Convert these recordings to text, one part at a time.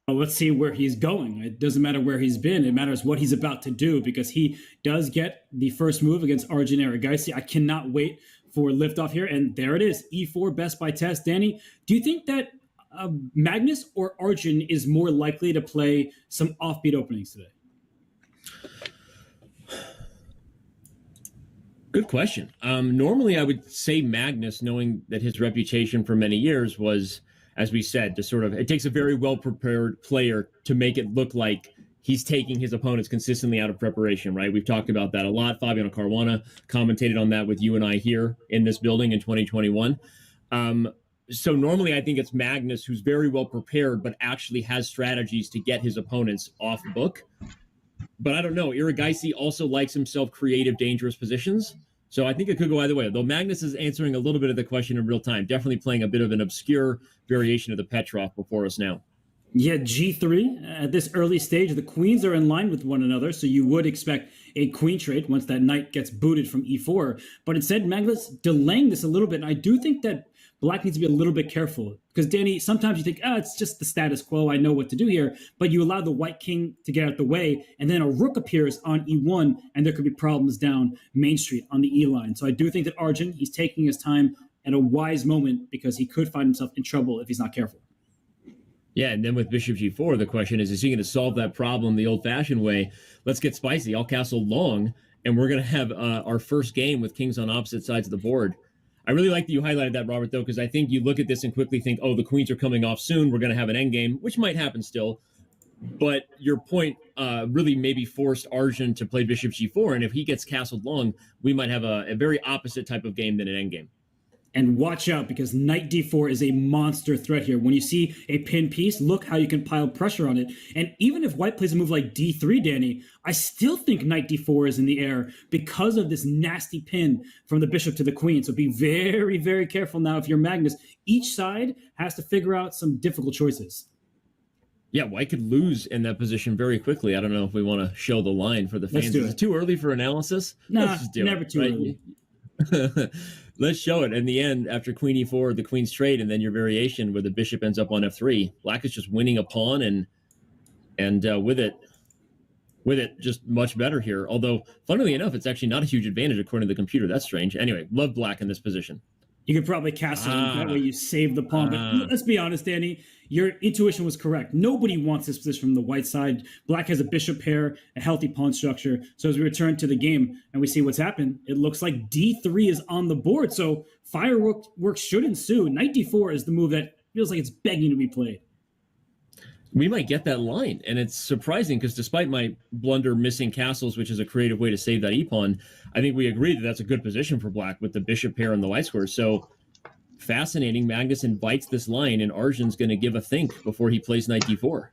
Well, let's see where he's going. It doesn't matter where he's been. It matters what he's about to do because he does get the first move against Arjun Erigaisi. I cannot wait for liftoff here. And there it is, E4 best by test. Danny, do you think that Magnus or Arjun is more likely to play some offbeat openings today? Good question. Normally, I would say Magnus, knowing that his reputation for many years was, as we said, to sort of, it takes a very well-prepared player to make it look like he's taking his opponents consistently out of preparation, right? We've talked about that a lot. Fabiano Caruana commentated on that with you and I here in this building in 2021. So normally I think it's Magnus who's very well prepared, but actually has strategies to get his opponents off book. But I don't know. Erigaisi also likes himself creative, dangerous positions. So I think it could go either way. Though Magnus is answering a little bit of the question in real time, definitely playing a bit of an obscure variation of the Petrov before us now. Yeah, G3. At this early stage, the queens are in line with one another, so you would expect a queen trade once that knight gets booted from E4. But instead, Magnus delaying this a little bit. And I do think that Black needs to be a little bit careful. Because, Danny, sometimes you think, it's just the status quo. I know what to do here. But you allow the white king to get out the way, and then a rook appears on E1, and there could be problems down Main Street on the E line. So I do think that Arjun, he's taking his time at a wise moment because he could find himself in trouble if he's not careful. Yeah, and then with Bishop G4, the question is he going to solve that problem the old-fashioned way? Let's get spicy. I'll castle long, and we're going to have our first game with kings on opposite sides of the board. I really like that you highlighted that, Robert, though, because I think you look at this and quickly think, the queens are coming off soon. We're going to have an endgame, which might happen still. But your point really maybe forced Arjun to play Bishop G4, and if he gets castled long, we might have a very opposite type of game than an endgame. And watch out, because Knight D4 is a monster threat here. When you see a pin piece, look how you can pile pressure on it. And even if White plays a move like D3, Danny, I still think Knight D4 is in the air because of this nasty pin from the bishop to the queen. So be very, very careful now if you're Magnus. Each side has to figure out some difficult choices. Yeah, White could lose in that position very quickly. I don't know if we want to show the line for the fans. Is it too early for analysis? No, never too early. Let's show it. In the end, after queen e4, the queen's trade, and then your variation where the bishop ends up on f3. Black is just winning a pawn, and with it just much better here. Although, funnily enough, it's actually not a huge advantage according to the computer. That's strange. Anyway, love Black in this position. You could probably castle it. That way you save the pawn. But let's be honest, Danny, your intuition was correct. Nobody wants this position from the white side. Black has a bishop pair, a healthy pawn structure. So as we return to the game and we see what's happened, it looks like D3 is on the board. So fireworks should ensue. Knight D4 is the move that feels like it's begging to be played. We might get that line, and it's surprising because despite my blunder missing castles, which is a creative way to save that e-pawn, I think we agree that that's a good position for Black with the bishop pair and the white square. So fascinating. Magnus invites this line, and Arjun's going to give a think before he plays knight d4.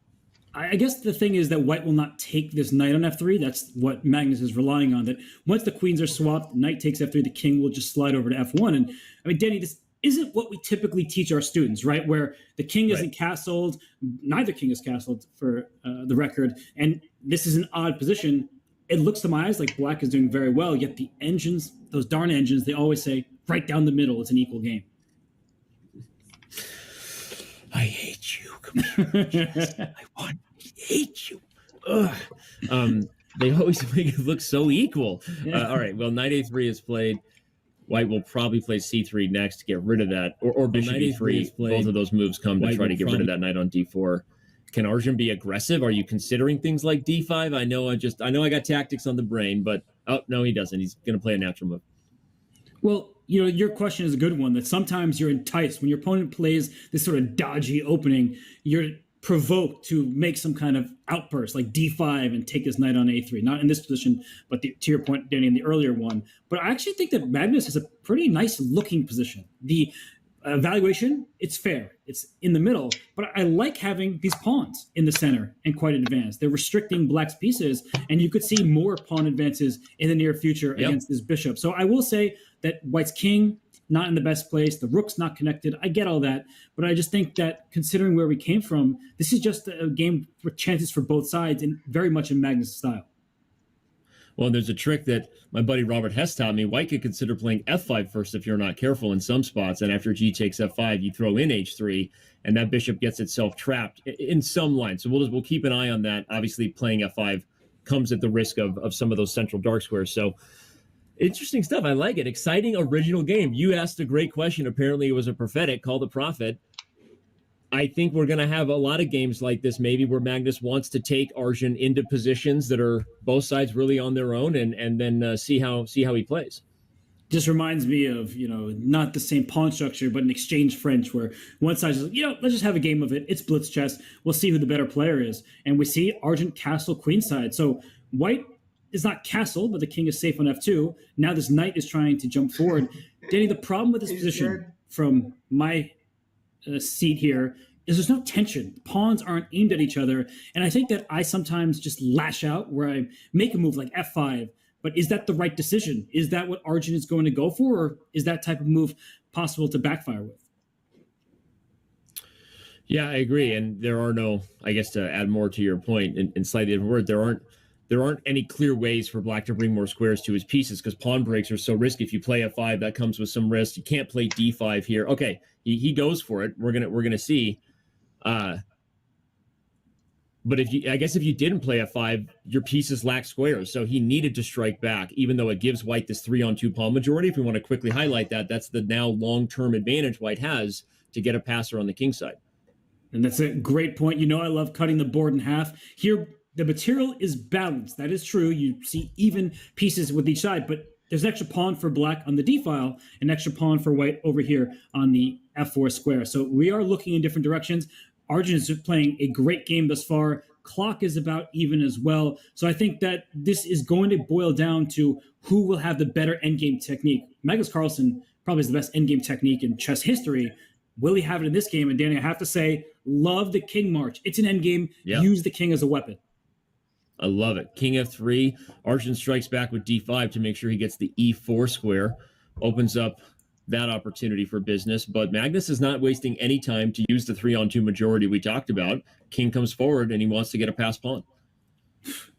I guess the thing is that White will not take this knight on f3. That's what Magnus is relying on, that once the queens are swapped, knight takes f3, the king will just slide over to f1. And I mean, Danny, this isn't what we typically teach our students, right? Where the king isn't castled, neither king is castled for the record, and this is an odd position. It looks to my eyes like Black is doing very well, yet the engines, those darn engines, they always say right down the middle, it's an equal game. I hate you, computer. I hate you. They always make it look so equal. Yeah. All right, well, knight a3 is played. White will probably play c3 next to get rid of that, or bishop e3. Both of those moves come to try to get rid of that knight on d4. Can Arjun be aggressive? Are you considering things like d5? I know I got tactics on the brain, but no, he doesn't. He's going to play a natural move. Well, you know, your question is a good one. That sometimes you're enticed when your opponent plays this sort of dodgy opening. You're provoked to make some kind of outburst like d5 and take this knight on a3. Not in this position, but to your point, Danny, in the earlier one. But I actually think that Magnus is a pretty nice looking position. The evaluation, it's fair. It's in the middle. But I like having these pawns in the center and quite advanced. They're restricting Black's pieces, and you could see more pawn advances in the near future against this bishop. So I will say that White's king, not in the best place. The rook's not connected. I get all that. But I just think that considering where we came from, this is just a game with chances for both sides and very much in Magnus' style. Well, there's a trick that my buddy Robert Hess taught me. White could consider playing f5 first if you're not careful in some spots, and after g takes f5, you throw in h3, and that bishop gets itself trapped in some lines. So we'll keep an eye on that. Obviously, playing f5 comes at the risk of some of those central dark squares. So interesting stuff. I like it. Exciting original game. You asked a great question. Apparently, it was a prophetic. Call the prophet. I think we're going to have a lot of games like this, maybe where Magnus wants to take Arjun into positions that are both sides really on their own, and then see how he plays. Just reminds me of, not the same pawn structure, but an exchange French where one side is like, let's just have a game of it. It's blitz chess. We'll see who the better player is. And we see Arjun castle queenside. So White is not castle, but the king is safe on f2. Now this knight is trying to jump forward. Danny, the problem with this position from my seat here is there's no tension. The pawns aren't aimed at each other. And I think that I sometimes just lash out where I make a move like f5. But is that the right decision? Is that what Arjun is going to go for? Or is that type of move possible to backfire with? Yeah, I agree. And there are no, I guess to add more to your point in slightly different word, there aren't any clear ways for Black to bring more squares to his pieces because pawn breaks are so risky. If you play f5, that comes with some risk. You can't play d5 here. Okay, he goes for it. We're gonna see. But if you didn't play f5, your pieces lack squares. So he needed to strike back, even though it gives White this 3-on-2 pawn majority. If we want to quickly highlight that, that's the now long-term advantage White has to get a passer on the king side. And that's a great point. I love cutting the board in half. Here, the material is balanced. That is true. You see even pieces with each side, but there's an extra pawn for Black on the d file, an extra pawn for White over here on the f4 square. So we are looking in different directions. Arjun is playing a great game thus far. Clock is about even as well. So I think that this is going to boil down to who will have the better endgame technique. Magnus Carlsen probably has the best endgame technique in chess history. Will he have it in this game? And Danny, I have to say, love the king march. It's an endgame. Yep. Use the king as a weapon. I love it. King f3. Arjun strikes back with d5 to make sure he gets the e4 square. Opens up that opportunity for business. But Magnus is not wasting any time to use the 3-on-2 majority we talked about. King comes forward, and he wants to get a pass pawn.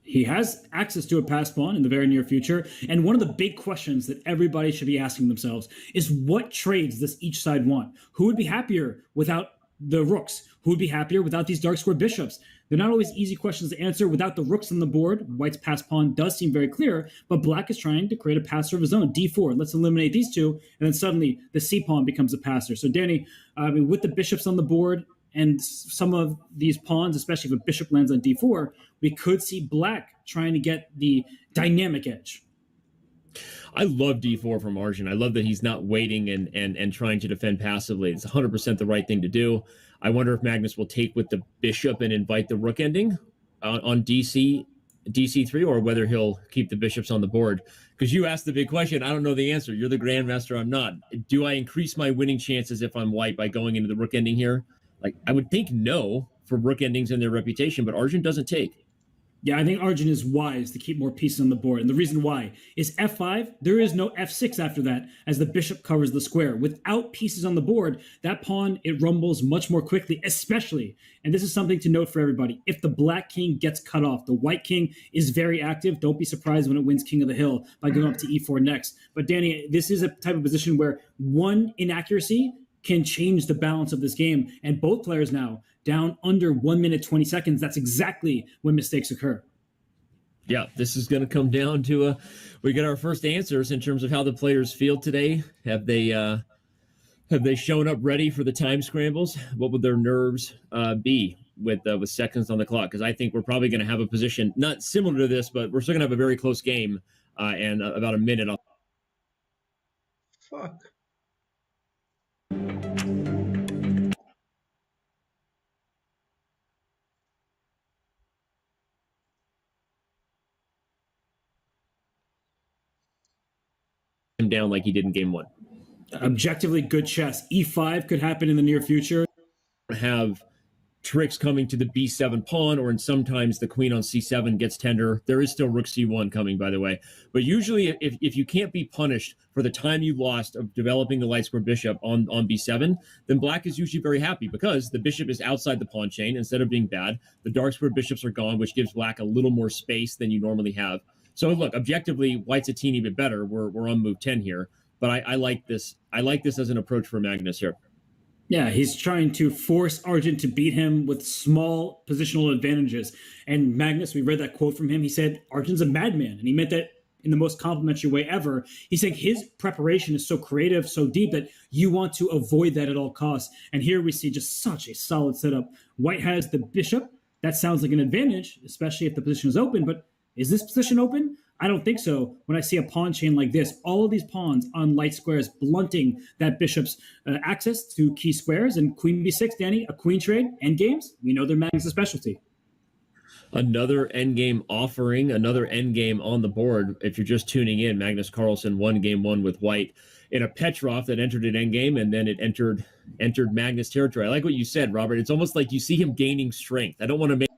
He has access to a pass pawn in the very near future. And one of the big questions that everybody should be asking themselves is what trades does each side want? Who would be happier without the rooks? Who would be happier without these dark square bishops? They're not always easy questions to answer. Without the rooks on the board, White's pass pawn does seem very clear, but Black is trying to create a passer of his own. d4, let's eliminate these two, and then suddenly the c pawn becomes a passer. So Danny, with the bishops on the board and some of these pawns, especially if a bishop lands on d4, we could see Black trying to get the dynamic edge. I love d4 from Arjun. I love that he's not waiting and trying to defend passively. It's 100% the right thing to do. I wonder if Magnus will take with the bishop and invite the rook ending on dc3, or whether he'll keep the bishops on the board. Because you asked the big question. I don't know the answer. You're the grandmaster. I'm not. Do I increase my winning chances if I'm White by going into the rook ending here? I would think no for rook endings and their reputation, but Arjun doesn't take. Yeah, I think Arjun is wise to keep more pieces on the board. And the reason why is f5, there is no f6 after that as the bishop covers the square. Without pieces on the board, that pawn, it rumbles much more quickly, especially, and this is something to note for everybody, if the Black king gets cut off. The White king is very active. Don't be surprised when it wins King of the Hill by going up to e4 next. But Danny, this is a type of position where one inaccuracy can change the balance of this game. And both players now down under 1 minute, 20 seconds. That's exactly when mistakes occur. Yeah, this is going to come down to we get our first answers in terms of how the players feel today. Have they shown up ready for the time scrambles? What would their nerves be with seconds on the clock? Because I think we're probably going to have a position not similar to this, but we're still going to have a very close game and about a minute. Fuck. Him down like he did in game one. Objectively good chess. e5 could happen in the near future. Have tricks coming to the b7 pawn, or in sometimes the queen on c7 gets tender. There is still rook c1 coming, by the way. But usually if you can't be punished for the time you lost of developing the light square bishop on b7, then Black is usually very happy because the bishop is outside the pawn chain instead of being bad. The dark square bishops are gone, which gives Black a little more space than you normally have So look, objectively, White's a teeny bit better. We're on move 10 here, but I like this. I like this as an approach for Magnus here. Yeah, he's trying to force Argent to beat him with small positional advantages. And Magnus, we read that quote from him. He said, Argent's a madman. And he meant that in the most complimentary way ever. He's saying his preparation is so creative, so deep that you want to avoid that at all costs. And here we see just such a solid setup. White has the bishop. That sounds like an advantage, especially if the position is open. But is this position open? I don't think so. When I see a pawn chain like this, all of these pawns on light squares blunting that bishop's access to key squares, and queen b6, Danny, a queen trade, endgames, we know they're Magnus' specialty. Another endgame offering, another endgame on the board. If you're just tuning in, Magnus Carlsen won game one with White in a Petrov that entered an endgame, and then it entered Magnus territory. I like what you said, Robert. It's almost like you see him gaining strength. I don't want to make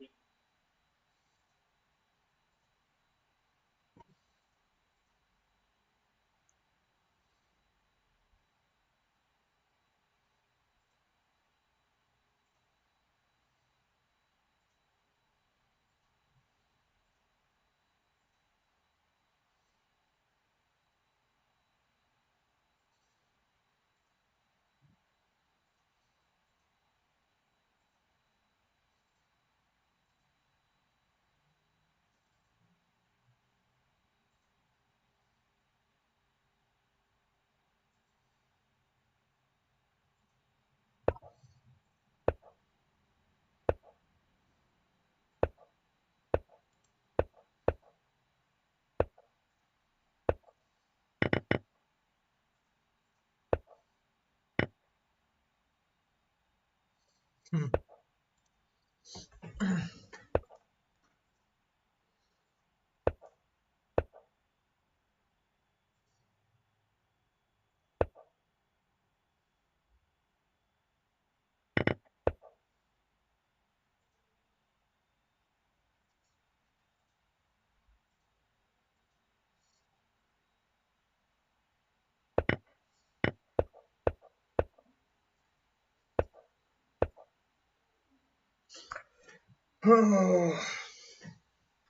Hmm.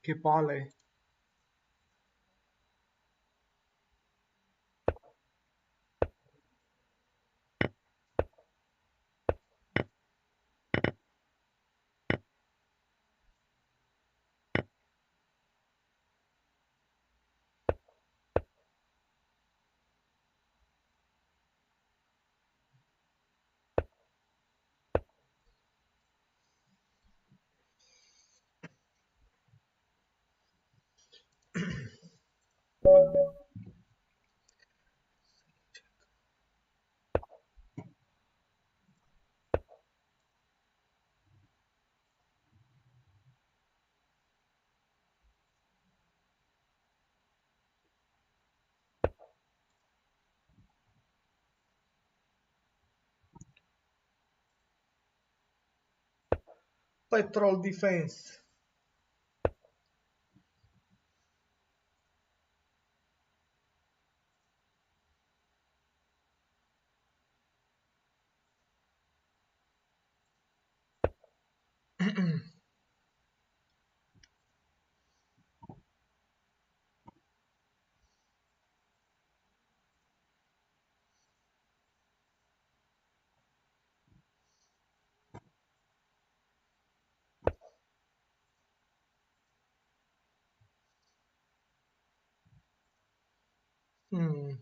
Che palle. Petrol defense. Hmm.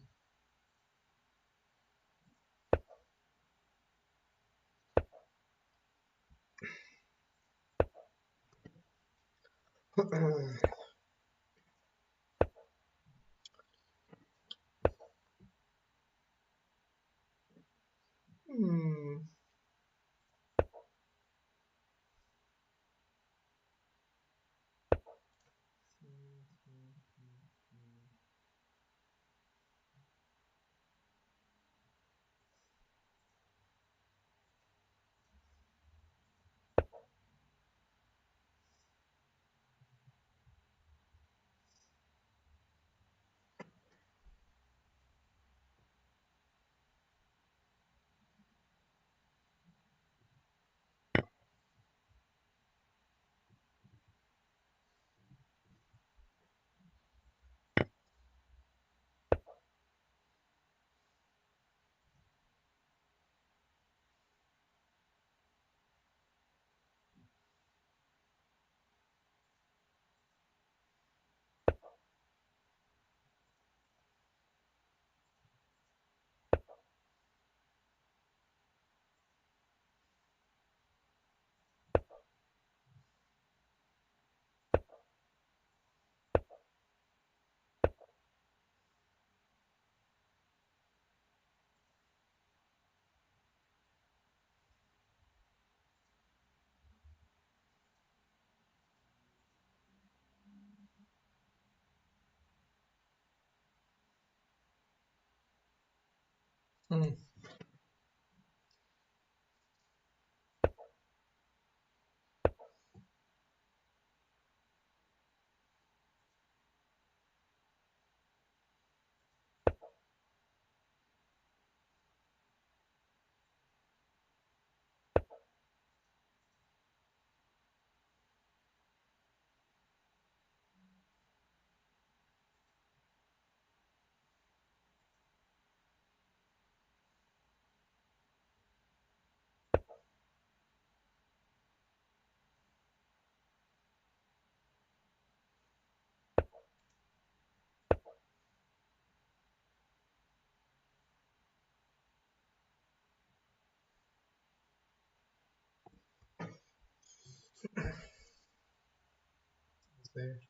Hmm. Mm. There.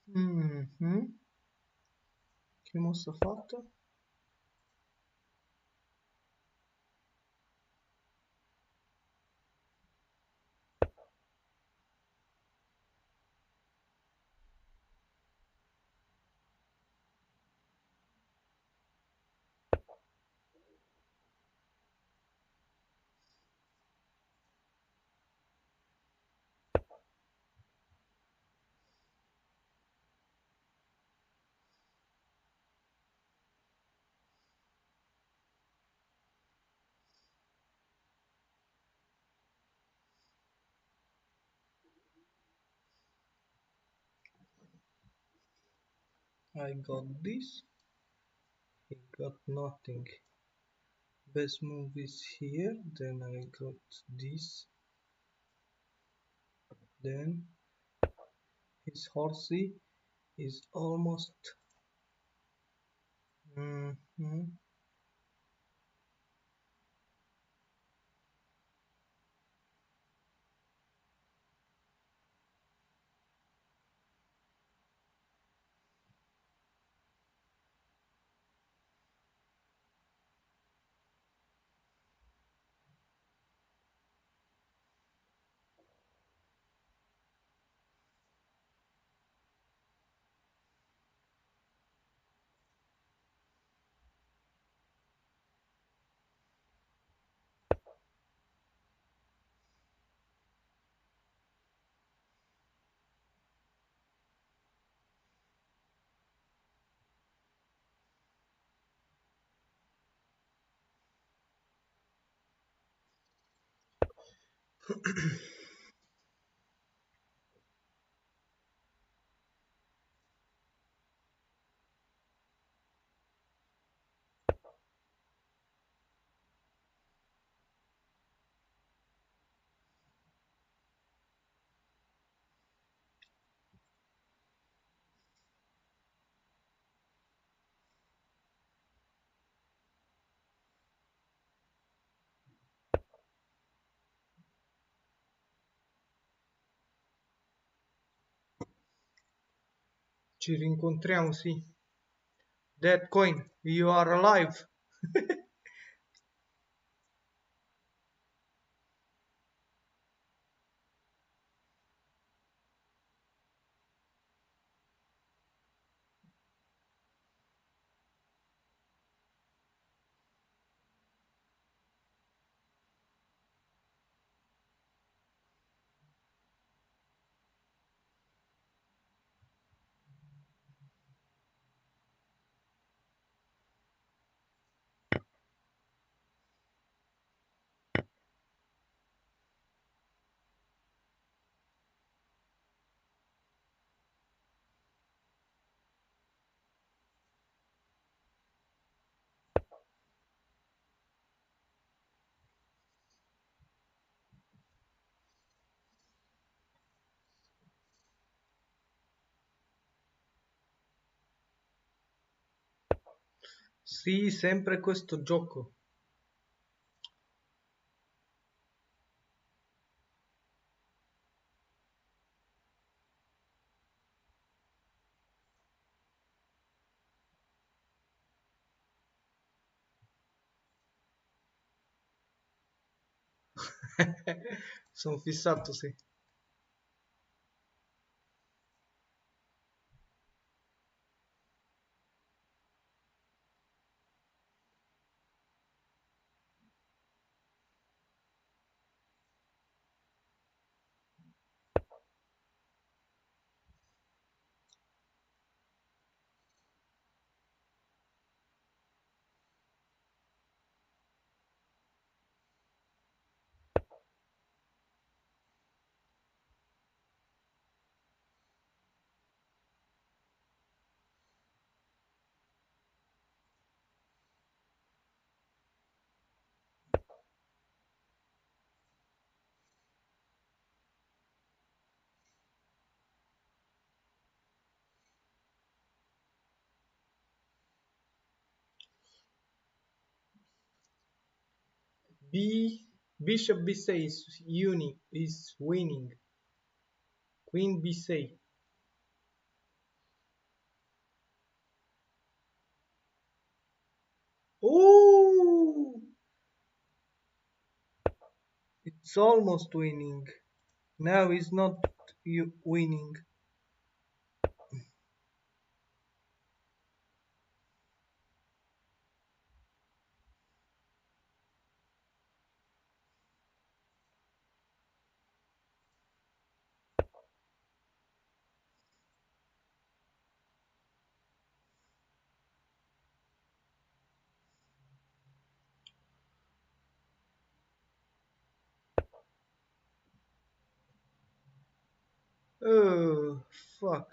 Mhm. Che mossa ha fatto? I got this. He got nothing. Best move is here. Then I got this. Then his horsey is almost. Mhm. Ci rincontriamo, sì. Dead coin, you are alive. Sì, sempre questo gioco. Sono fissato, sì. B Bishop B6 is winning. Queen B6. Oh, it's almost winning. Now it's not you winning. Oh, fuck.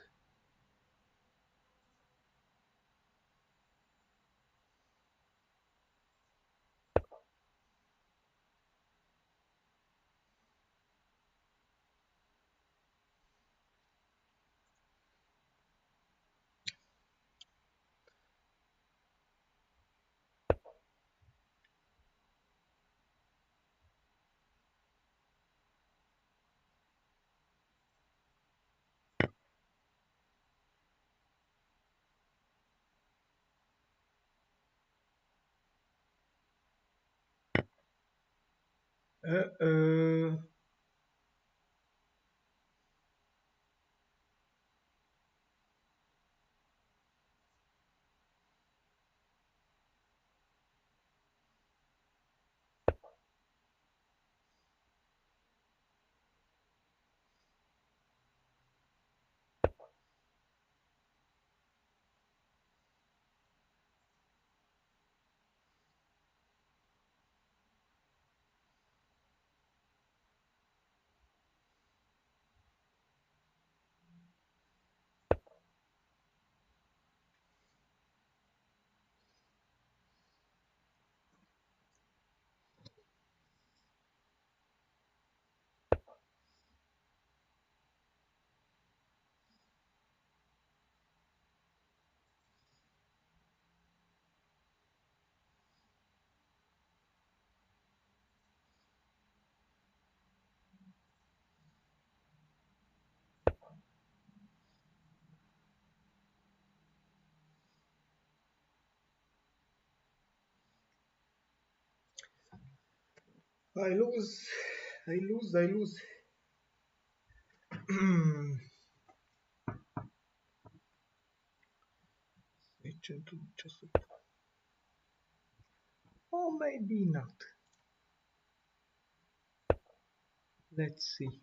Uh-oh. I lose. I lose. I lose. Switch into just. Or maybe not. Let's see.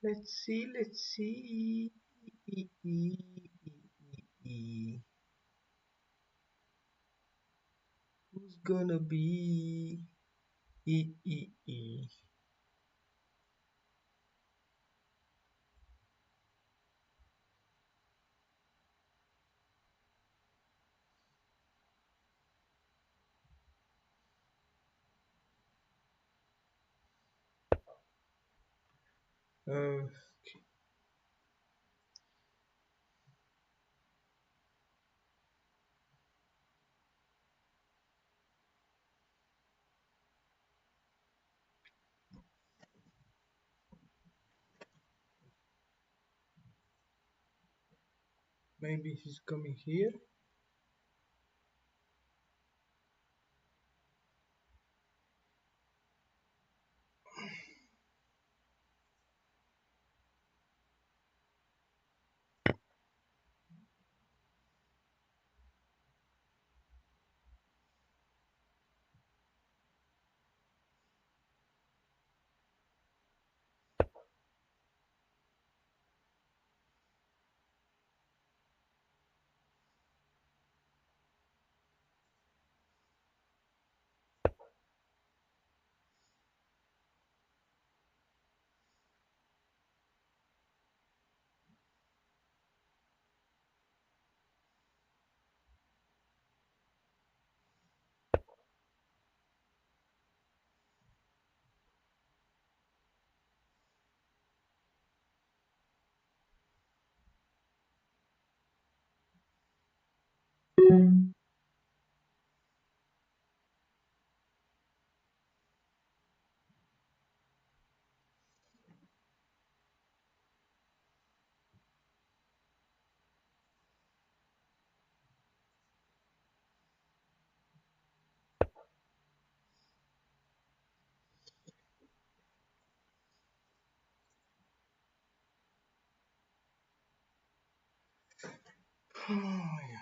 Let's see. Let's see. Who's gonna be? Okay. Maybe he's coming here. Oh, yeah.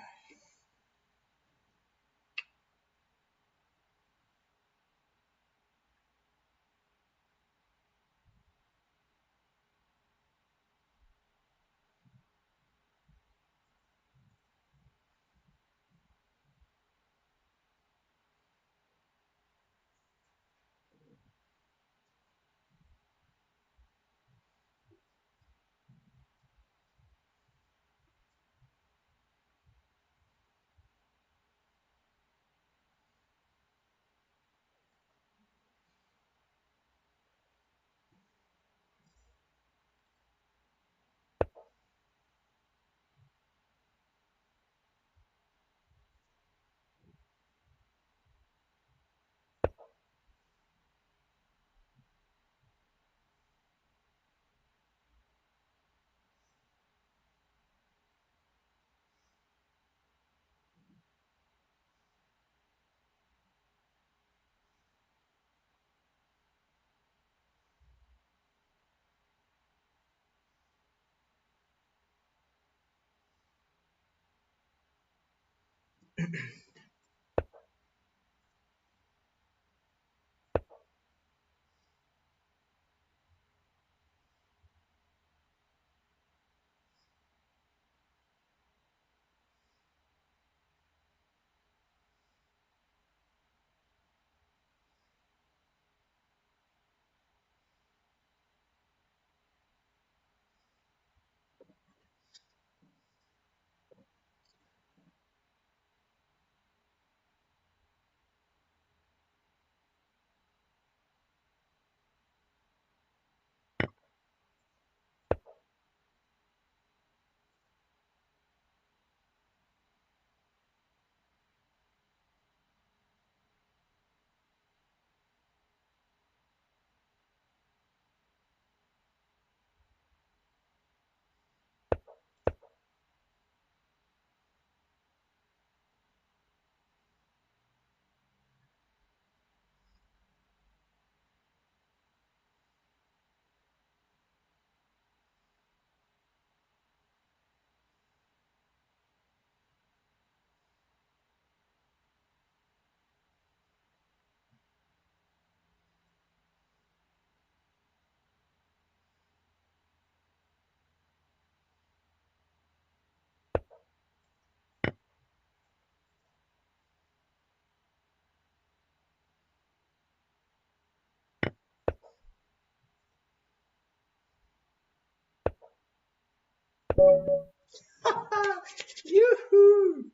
Yuhu!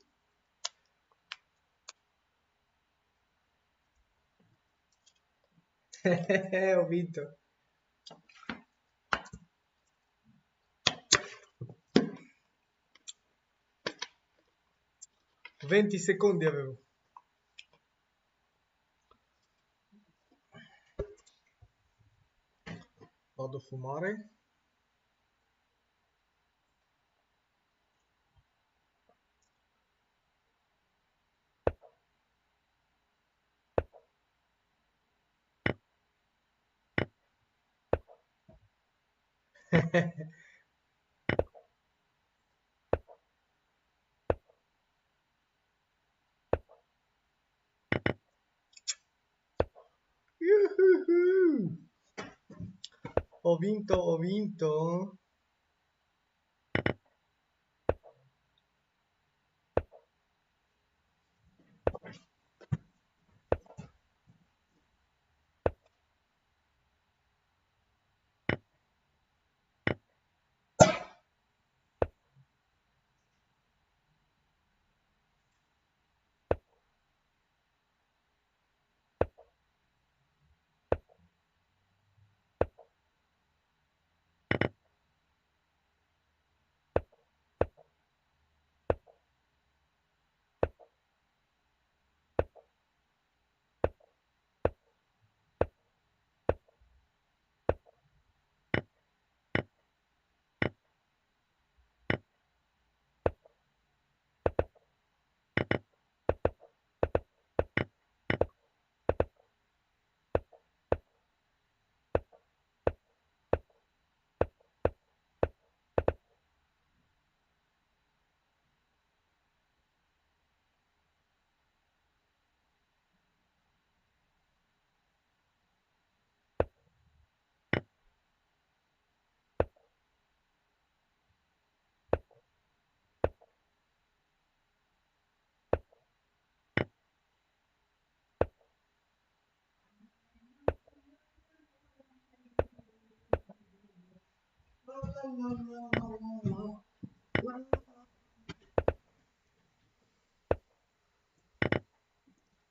Ho vinto. Venti secondi avevo. Vado a fumare. Yuhu! Ho vinto, ho vinto.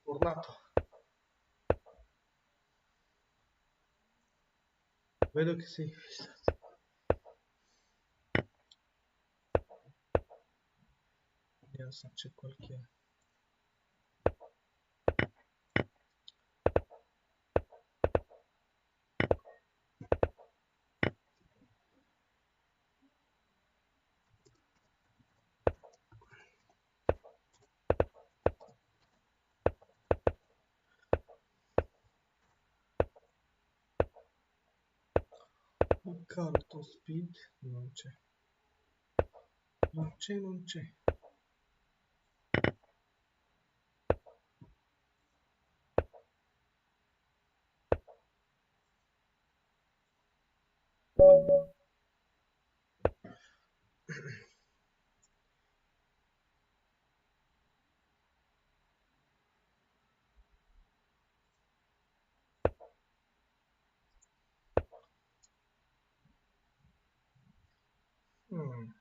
Tornato. Vedo che sei fissato. Vediamo se c'è qualche... Carto speed non c'è. Non c'è, non c'è. Mm.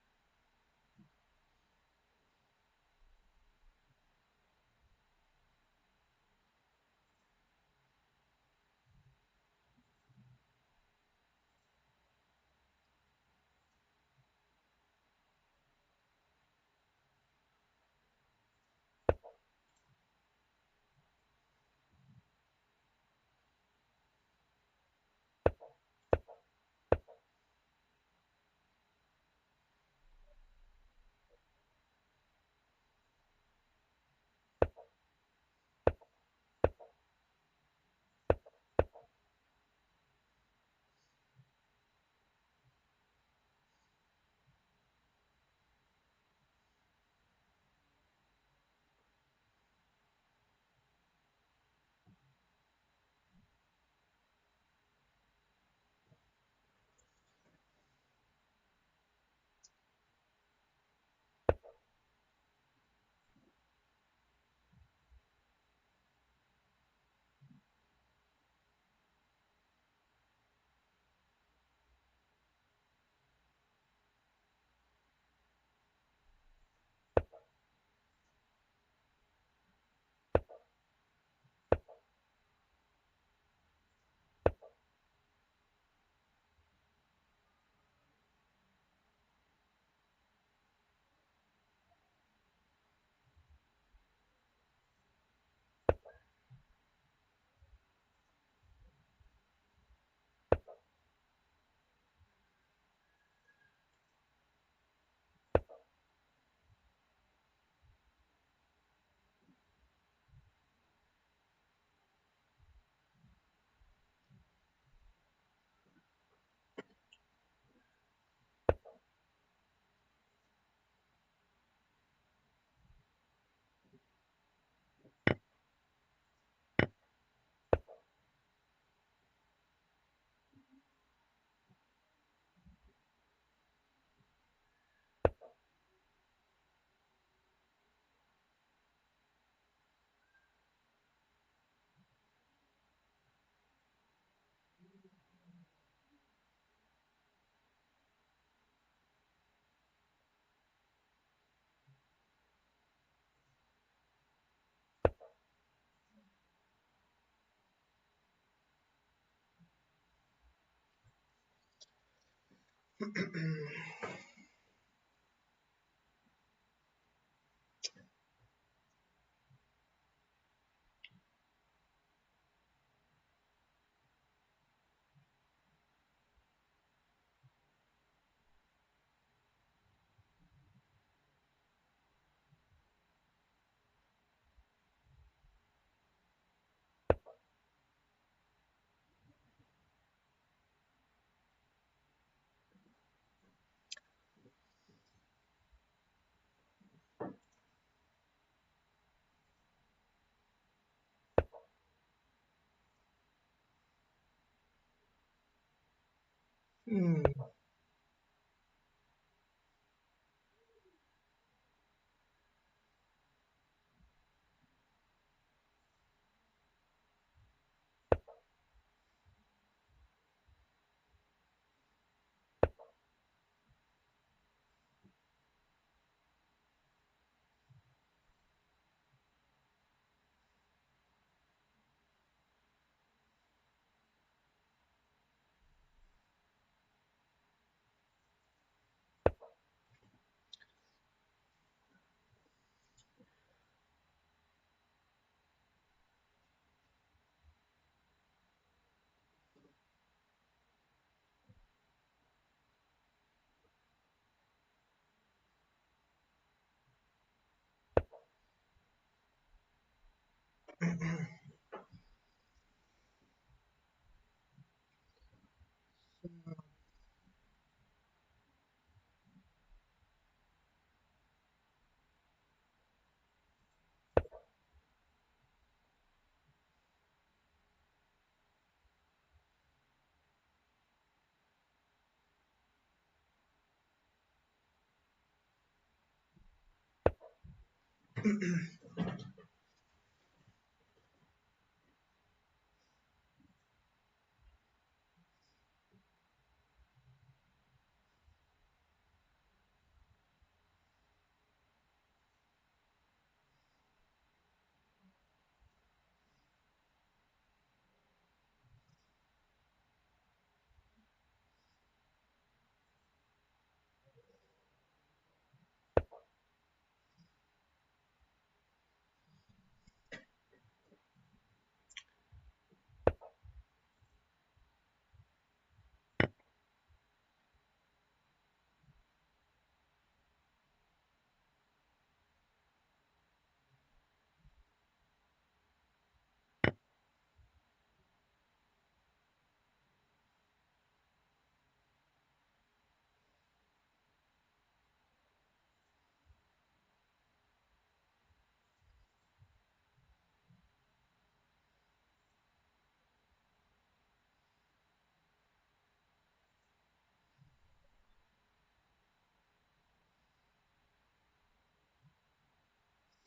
Hmm.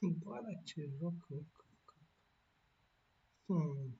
Balace rock. Hmm.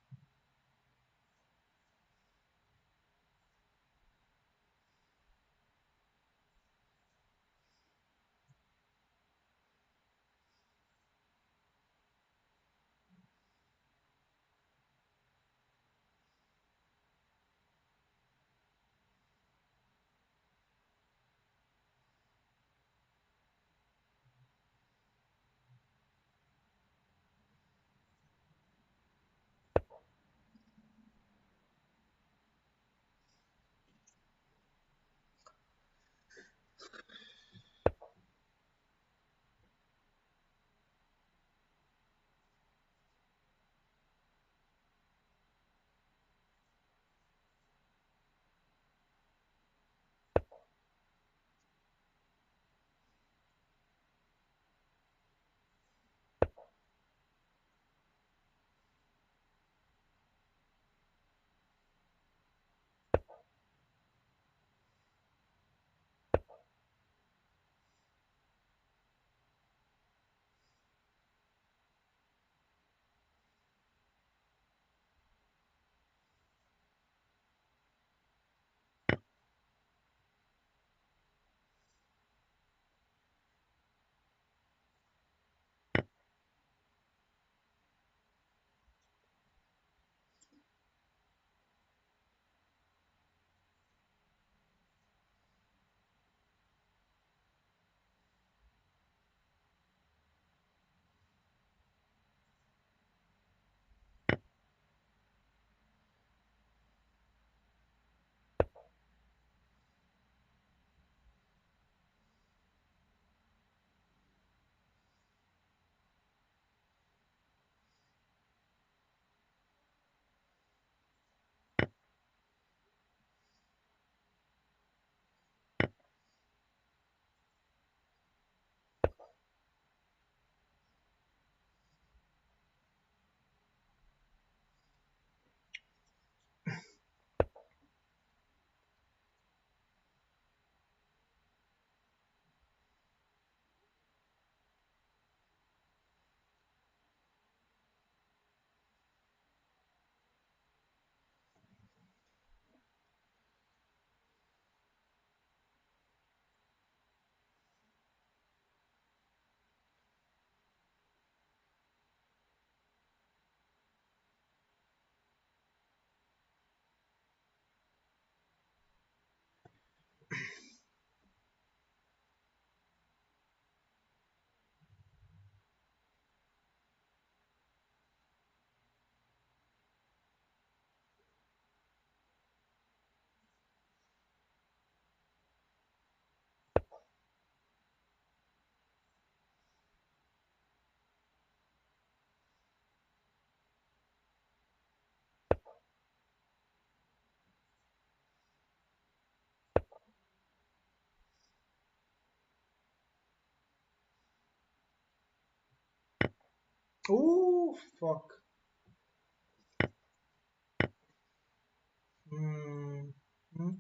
Oh, fuck. Hmm. Hmm.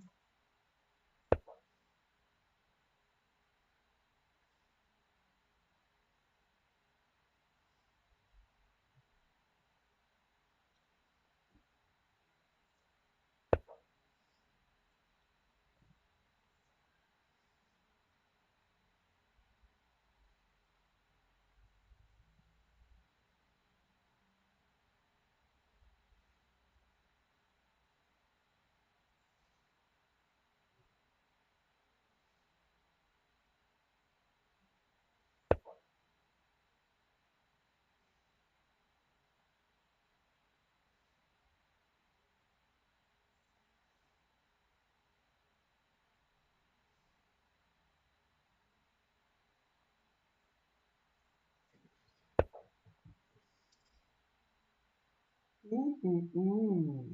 Uh.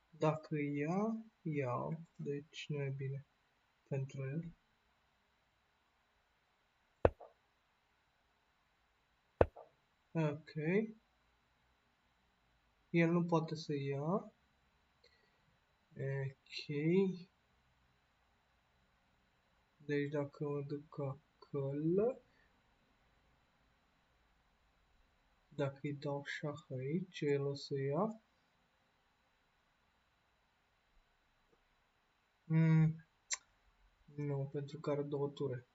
Dacă ia, iau, deci nu e bine pentru el. Ok. El nu poate să ia. Ok. Deci dacă mă duc acolo, dacă îi dau șah aici, el o să ia. Nu, pentru că are două ture.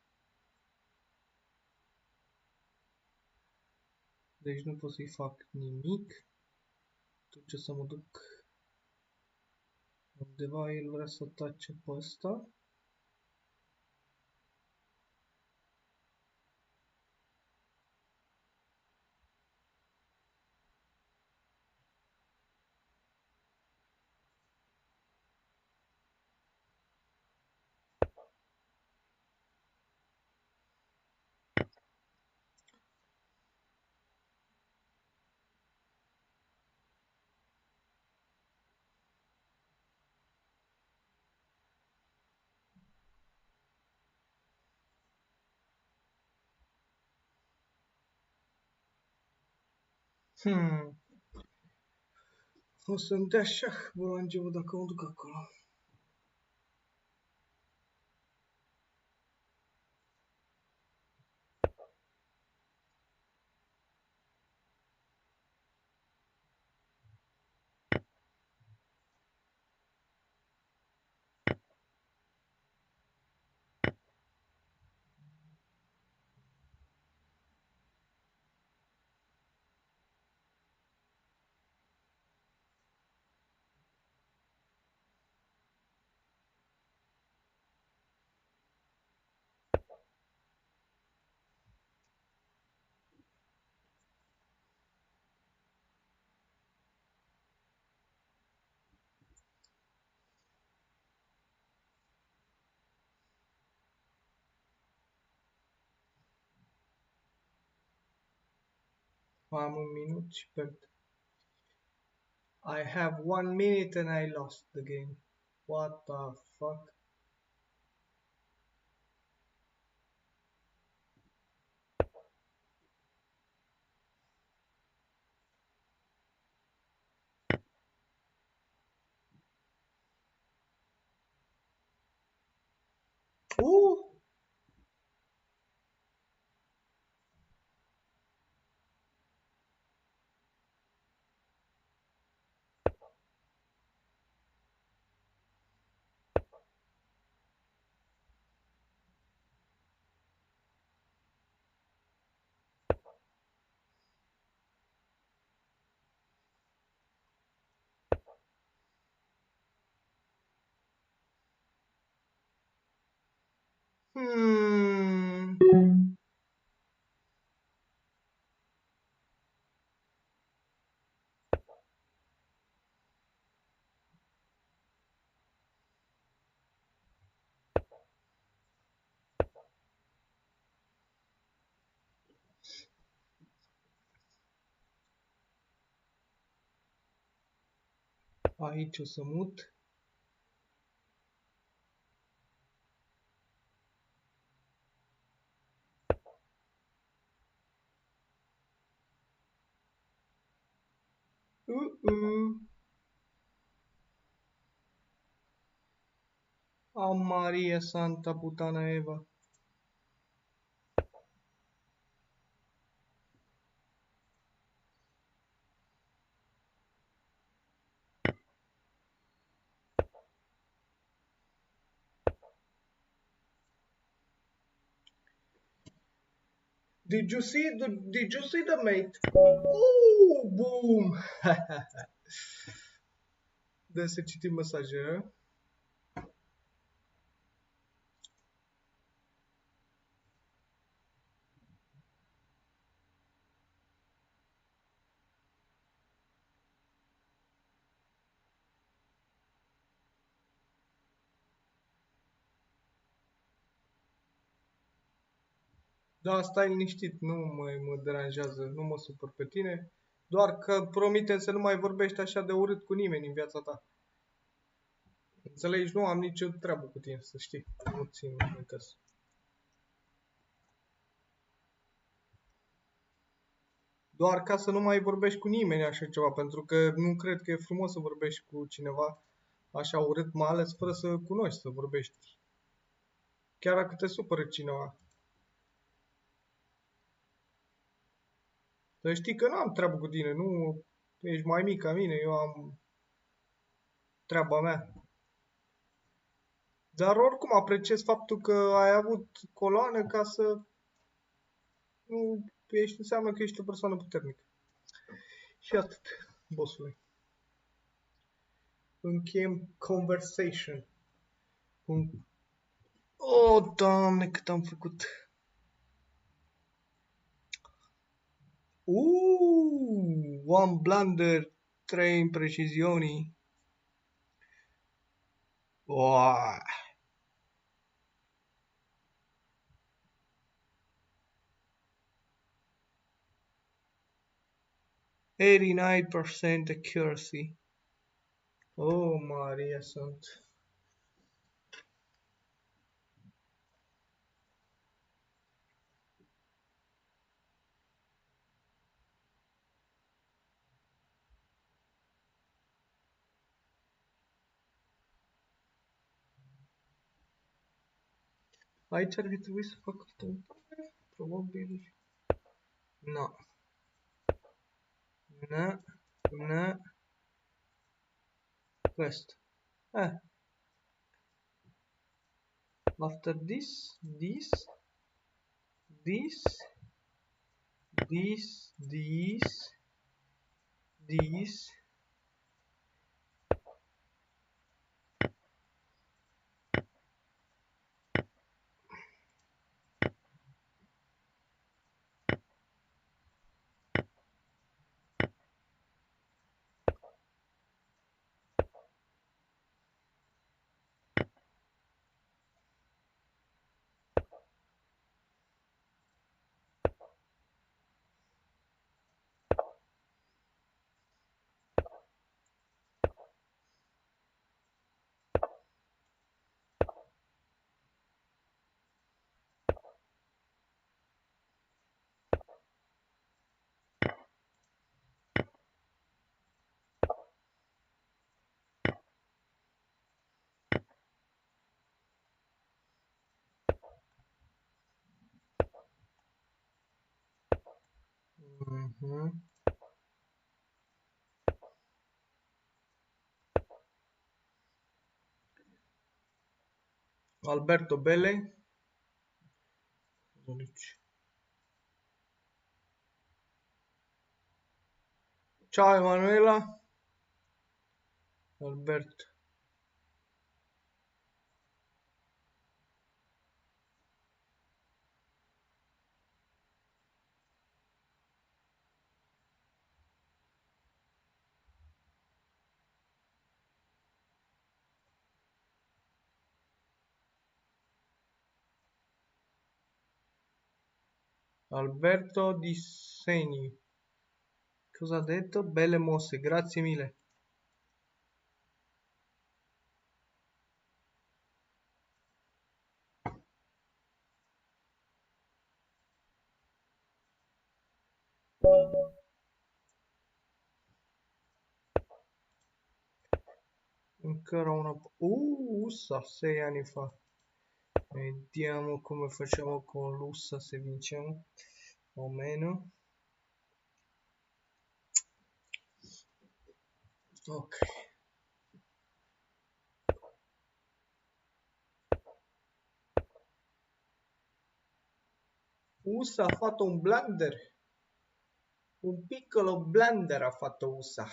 Deci nu pot să-i fac nimic. Atunci o să mă duc undeva, el vrea să atace pe ăsta. O să-mi dea șah bolangiul dacă mă duc acolo. Am un minut și pierd. I have 1 minute and I lost the game. What the fuck? Uh! Hmm. Aici o să mut. Uh-uh. Oh, Maria Santa Putana Eva. Did you see the mate? Oh, boom! Dă să citim mesajele. Da, stai liniștit, nu mă deranjează, nu mă supăr pe tine, doar că promitem să nu mai vorbești așa de urât cu nimeni în viața ta. Înțelegi? Nu am nicio treabă cu tine, să știi. Nu țin în casă. Doar ca să nu mai vorbești cu nimeni așa ceva, pentru că nu cred că e frumos să vorbești cu cineva așa urât, mai ales fără să cunoști, să vorbești. Chiar dacă te supără cineva. Să știi că nu am treabă cu tine, nu ești mai mic ca mine, eu am treaba mea. Dar oricum apreciez faptul că ai avut coloană ca să nu ești, înseamnă că ești o persoană puternică. Și atât, bossule. Încheiem conversation. Oh, Doamne, cât am făcut. One blunder, 3 imprecisioni. Wow. %89% accuracy. Oh, Maria Sant. Aici ar fi trebuit să fac stâmpare, probabil. No. No. No. Quest. After this, this, this, this, this. Alberto Bele. Ciao Emanuela. Alberto. Alberto Di Segni. Cosa ha detto? Belle mosse, grazie mille. Ancora una... USA 6 anni fa. Vediamo come facciamo con l'USSA se vinciamo o meno. Ok. USA ha fatto un blunder. Un piccolo blunder ha fatto USA.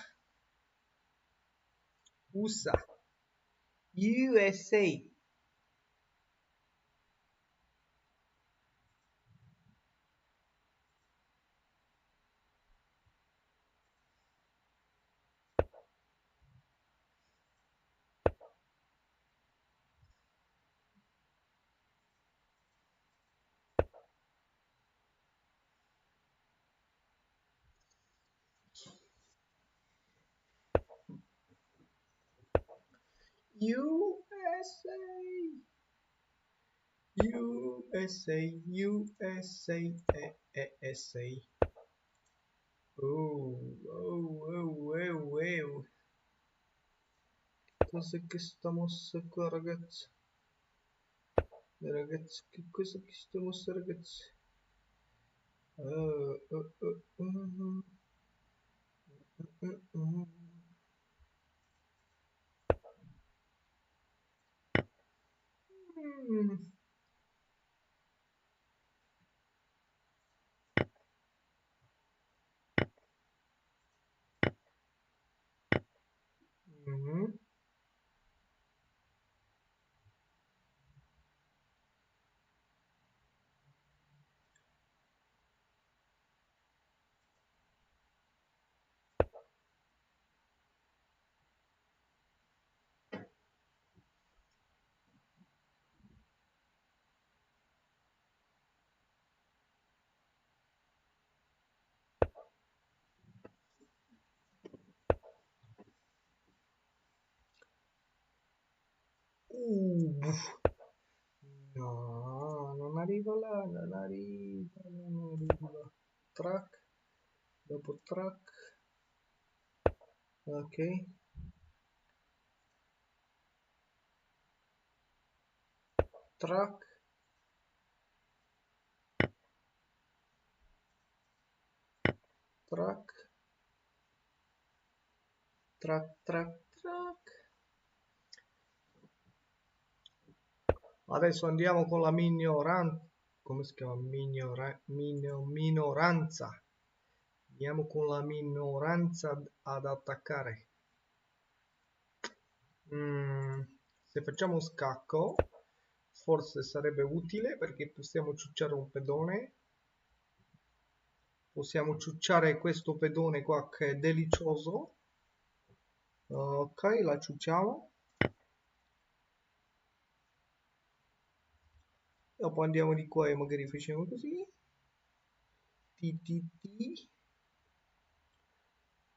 USA. USA. USA. USA. USA. USA. Oh, oh, oh, oh, oh. Cos'è che sta mossa qua, ragazzi? Ragazzi, che cosa che sta mossa, ragazzi? Uh, uh, uh, uh, uh, uh. Mm. Mhm. No, non arriva là, non arriva, non arriva. Track, dopo track, ok, track, track, track, track, track. Adesso andiamo con la minoranza. Come si chiama? Minoranza. Andiamo con la minoranza ad attaccare. Se facciamo scacco, forse sarebbe utile perché possiamo ciucciare un pedone. Possiamo ciucciare questo pedone qua che è delizioso. Ok, la ciucciamo. Dopo andiamo di qua e magari facciamo così. Ti, ti, ti.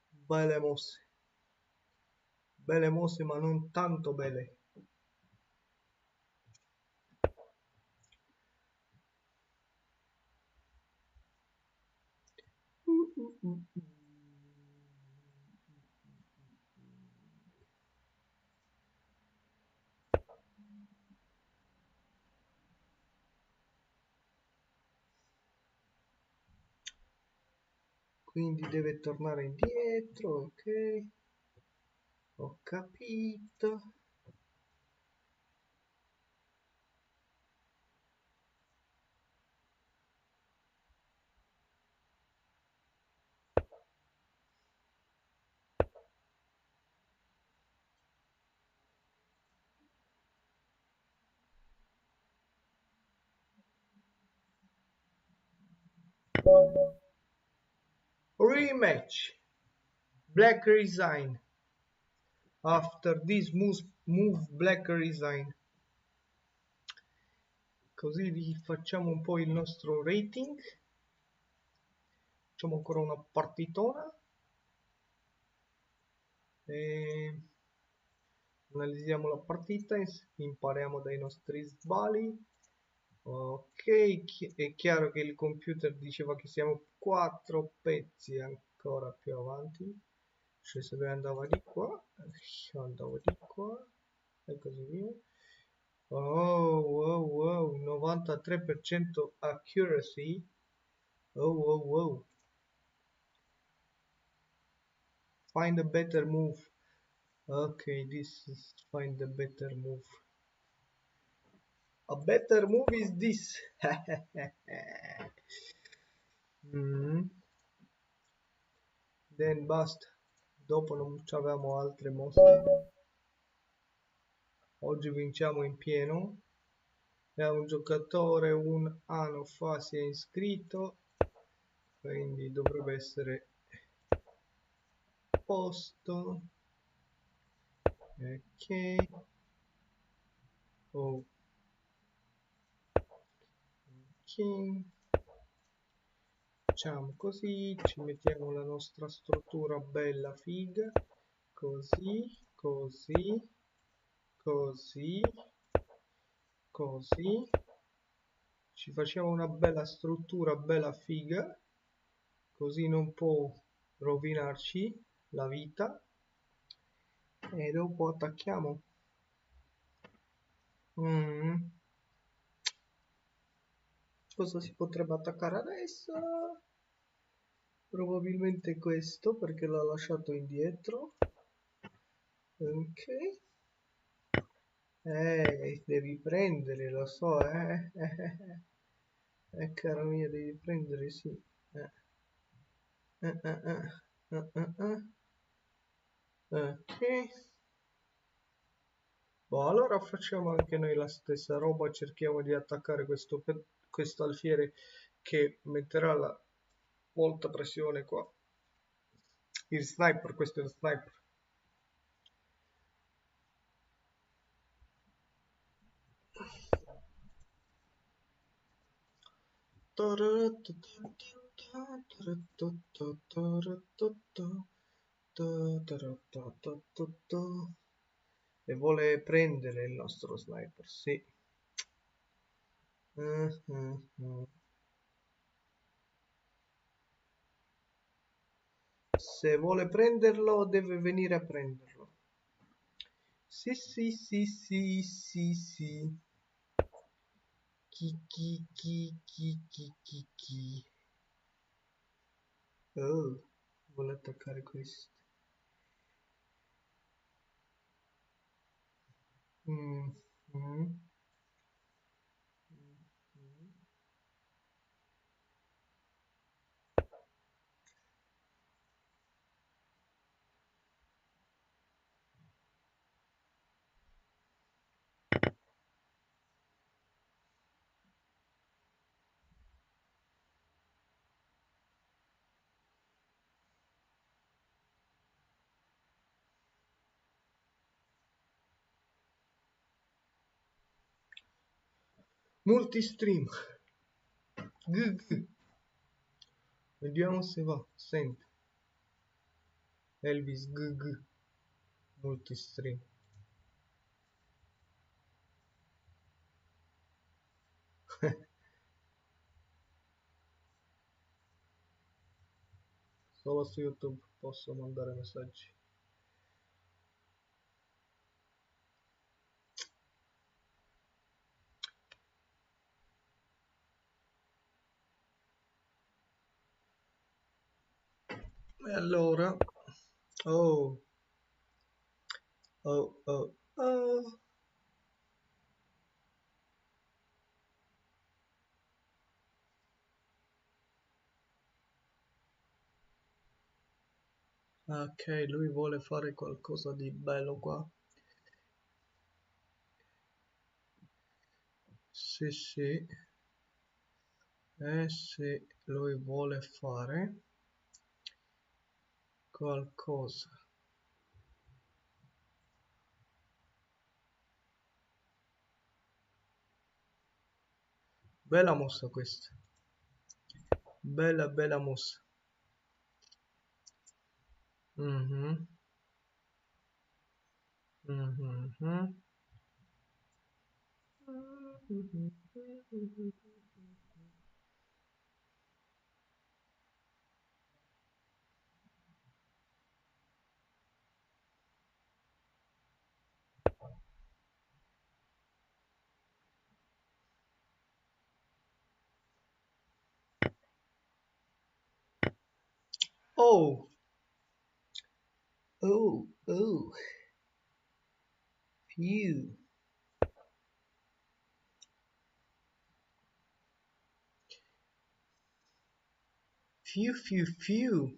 Belle mosse. Belle mosse ma non tanto belle. Uh. Quindi deve tornare indietro, ok? Ho capito. Rematch. Black resign. After this move Black resign. Così rifacciamo un po' il nostro rating. Facciamo ancora una partitona. E analizziamo la partita, impariamo dai nostri sbagli. Ok, è chiaro che il computer diceva che siamo 4 pezzi ancora più avanti. cioè se lui andava di qua, io andavo di qua e così via. Oh, wow, wow, 93% accuracy. Oh, wow, wow. Find a better move. Okay, this is find a better move. A better move is this. Then basta. Dopo non avevamo altre mosse. Oggi vinciamo in pieno. È un giocatore un anno fa si è iscritto, quindi dovrebbe essere a posto. Ok. Ok. Facciamo così, ci mettiamo la nostra struttura bella figa. Così, così, così, così. Ci facciamo una bella struttura bella figa, così non può rovinarci la vita. E dopo attacchiamo. Cosa si potrebbe attaccare adesso? Probabilmente questo perché l'ha lasciato indietro. Ok. Devi prendere, lo so, cara mia, devi prendere, sì. Eh, eh, eh, Ok. Boh, allora facciamo anche noi la stessa roba, cerchiamo di attaccare questo alfiere che metterà molta pressione qua. Il sniper, questo è lo sniper. E vuole prendere il nostro sniper, sì. Se vuole prenderlo, deve venire a prenderlo. Sì, sì, sì, sì, sì, sì. Chi. Oh, vuole attaccare questo. Mm, mm, mm. Multistream. Vediamo se va. Senti. Elvis Multistream. Solo su YouTube posso mandare messaggi. E allora, oh, oh, oh, oh. Ok, lui vuole fare qualcosa di bello qua. Sì, sì. Se lui vuole fare qualcosa. Bella mossa questa. Bella, bella mossa. Mhm. Mhm. Oh, oh, oh. Phew. Phew, phew, phew.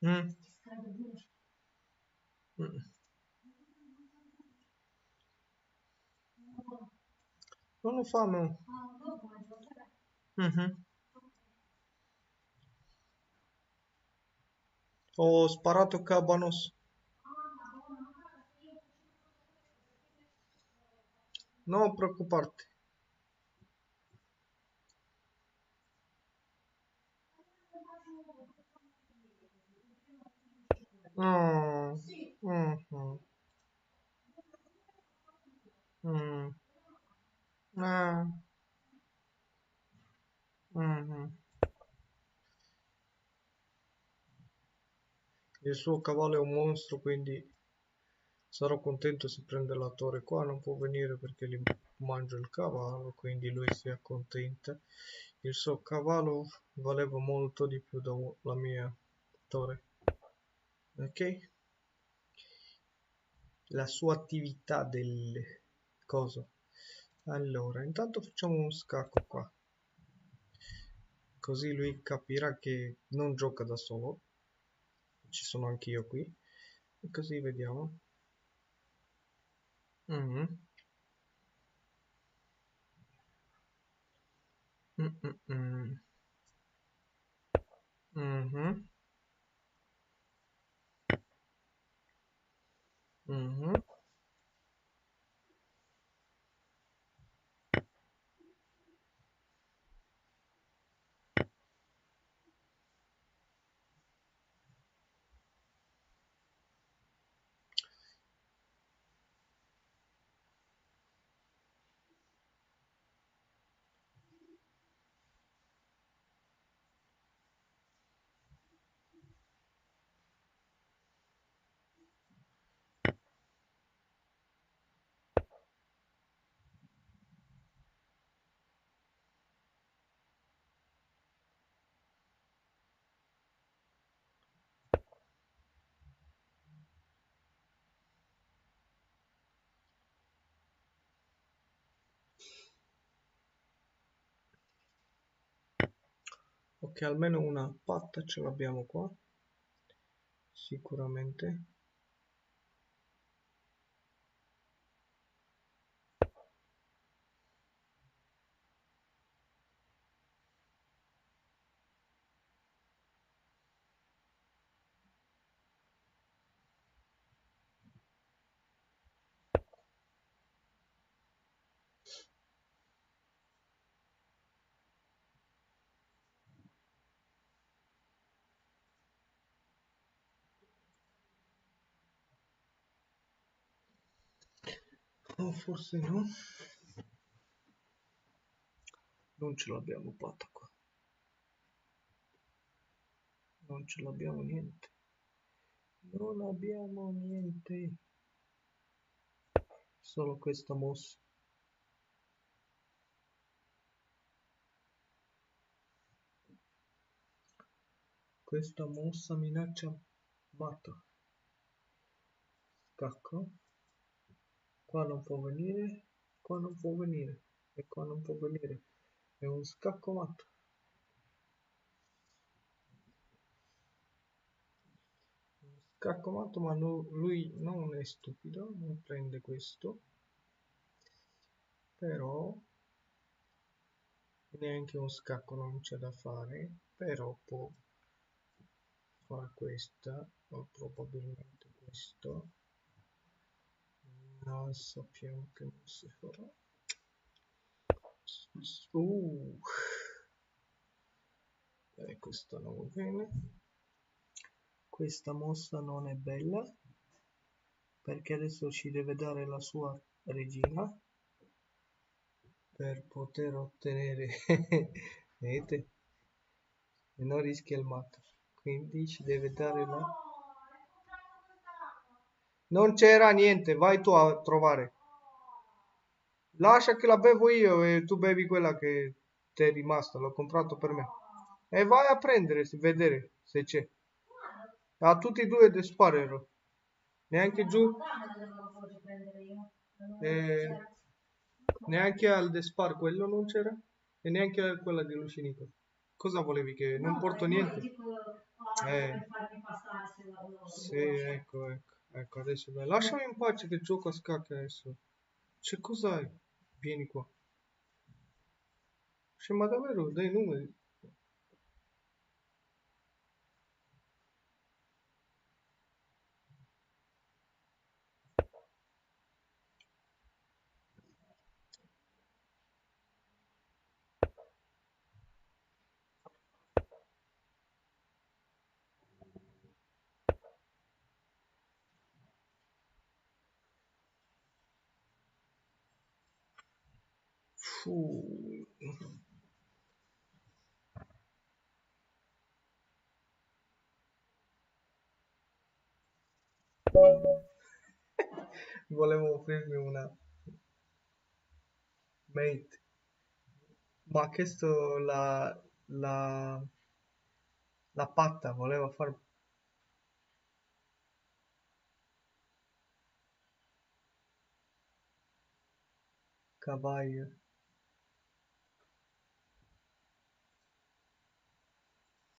Mm. Mm. Non lo fanno. Mhm. Ho sparato cabanos. Non preoccuparti. Oh. Mhm. Mm. Ah. Mhm. Il suo cavallo è un mostro, quindi sarò contento se prende la torre qua. Non può venire perché gli mangio il cavallo, quindi lui si accontenta. Il suo cavallo valeva molto di più della mia torre. Ok? La sua attività del coso. Allora, intanto facciamo uno scacco qua. Così lui capirà che non gioca da solo. Ci sono anch'io qui. E così vediamo. Mhm. Mm, mm, mm. Mhm. Mhm. Ok, almeno una patta ce l'abbiamo qua. Sicuramente. O forse no. Non ce l'abbiamo patta qua. Non ce l'abbiamo niente. Non abbiamo niente. Solo questa mossa. Questa mossa minaccia matto. Scacco. Qua non può venire, qua non può venire, e qua non può venire. È un scacco matto. Scacco matto, ma lui non è stupido, non prende questo. Però neanche un scacco non c'è da fare, però può fare questa, o probabilmente questo. Non sappiamo che mosse farà. Questo non va bene. Questa mossa non è bella perché adesso ci deve dare la sua regina per poter ottenere vedete, e non rischia il matto, quindi ci deve dare la non c'era niente, vai tu a trovare, lascia che la bevo io e tu bevi quella che ti è rimasta, l'ho comprato per me e vai a prendere, vedere se c'è a tutti e due disparero neanche giù eh, neanche al Despar quello non c'era e neanche a quella di Lucinico. Cosa volevi che non porto niente? Sì, ecco, adesso dai. Lasciami in pace che gioco a scacchi adesso. C'è cos'hai? Vieni qua. Cioè, ma davvero dai numeri? Fu. Volevo offrirmi una mate, ma ha chiesto la patta, voleva far cavaglio.